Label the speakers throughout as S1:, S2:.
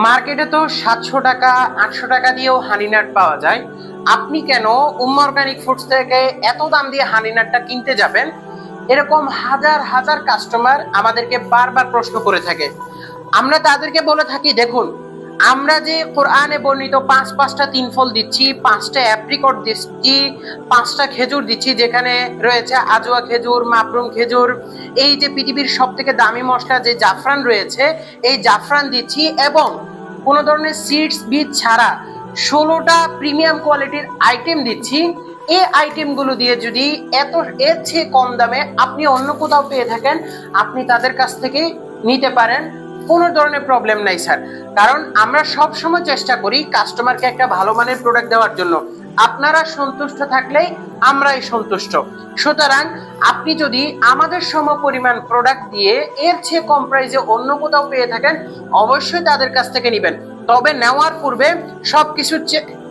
S1: মার্কেটে তো 700 টাকা 800 টাকা দিয়েও হানিনাট পাওয়া যায়। আপনি কেন উম্মা অর্গানিক ফুডস থেকে এত দাম দিয়ে হানিনাটটা কিনতে যাবেন? এরকম হাজার হাজার কাস্টমার আমাদেরকে বারবার প্রশ্ন করে থাকে। আমরা তাদেরকে বলে থাকি, দেখুন, আমরা যে কোরআনে বর্ণিত পাঁচটা তিন ফল দিচ্ছি, 5টা অ্যাপ্রিকট দিচ্ছি, 5টা খেজুর দিচ্ছি, যেখানে রয়েছে আজওয়া খেজুর, মাপরুম খেজুর, এই যে পৃথিবীর সব থেকে দামি মশলা যে জাফরান রয়েছে, এই জাফরান দিচ্ছি, এবং কোনো ধরনের সিডস বীজ ছাড়া 16টা প্রিমিয়াম কোয়ালিটির আইটেম দিচ্ছি। এই আইটেমগুলো দিয়ে যদি এর চেয়ে কম দামে আপনি অন্য কোথাও পেয়ে থাকেন, আপনি তাদের কাছ থেকে নিতে পারেন, কোনো ধরনের প্রবলেম নাই স্যার। কারণ আমরা সব সময় চেষ্টা করি কাস্টমারকে একটা ভালো মানের প্রোডাক্ট দেওয়ার জন্য। আপনারা সন্তুষ্ট থাকলেই আমরাই সন্তুষ্ট। সুতরাং আপনি যদি আমাদের সম পরিমাণ প্রোডাক্ট দিয়ে এর চেয়ে কম প্রাইসে অন্য কোথাও পেয়ে থাকেন, অবশ্যই তাদের কাছ থেকে নেবেন। তবে নেওয়ার পূর্বে সবকিছু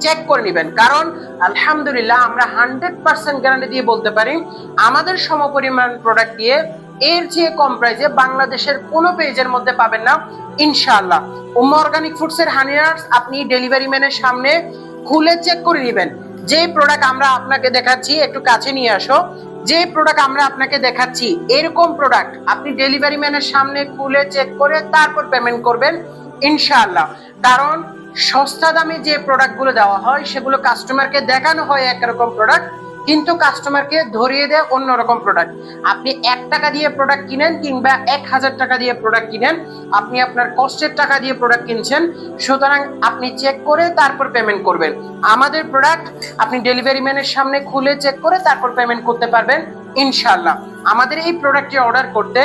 S1: চেক করে নেবেন, কারণ আলহামদুলিল্লাহ আমরা 100% গ্যারান্টি দিয়ে বলতে পারি আমাদের সমপরিমাণ প্রোডাক্ট দিয়ে এর চেয়ে কম প্রাইসে বাংলাদেশের কোনো পেজের মধ্যে পাবেন না ইনশাআল্লাহ। উম্মা অর্গানিক ফুডস এর হানি নাটস আপনি ডেলিভারি ম্যানের সামনে খুলে চেক করে নেবেন। যে প্রোডাক্ট আমরা আপনাকে দেখাচ্ছি, একটু কাছে নিয়ে আসো, যে প্রোডাক্ট আমরা আপনাকে দেখাচ্ছি এরকম প্রোডাক্ট আপনি ডেলিভারি ম্যানের সামনে খুলে চেক করে তারপর পেমেন্ট করবেন ইনশাআল্লাহ। কারণ সস্তা দামে যে প্রোডাক্টগুলো দেওয়া হয় সেগুলো কাস্টমারকে দেখানো হয় একরকম প্রোডাক্ট, কিন্তু কাস্টমারকে ধরিয়ে দেয় অন্যরকম প্রোডাক্ট। আপনি 1 টাকা দিয়ে প্রোডাক্ট কিনেন কিংবা 1000 টাকা দিয়ে প্রোডাক্ট কিনেন, আপনি আপনার কষ্টের টাকা দিয়ে প্রোডাক্ট কিনছেন। সুতরাং আপনি চেক করে তারপর পেমেন্ট করবেন। আমাদের প্রোডাক্ট আপনি ডেলিভারি ম্যানের সামনে খুলে চেক করে তারপর পেমেন্ট করতে পারবেন ইনশাআল্লাহ। আমাদের এই প্রোডাক্টটি অর্ডার করতে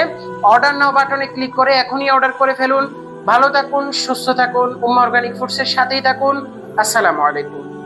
S1: অর্ডার নাও বাটনে ক্লিক করে এখনই অর্ডার করে ফেলুন। ভালো থাকুন, সুস্থ থাকুন, উম্মা অর্গানিক ফুডস এর সাথেই থাকুন। আসসালামু আলাইকুম।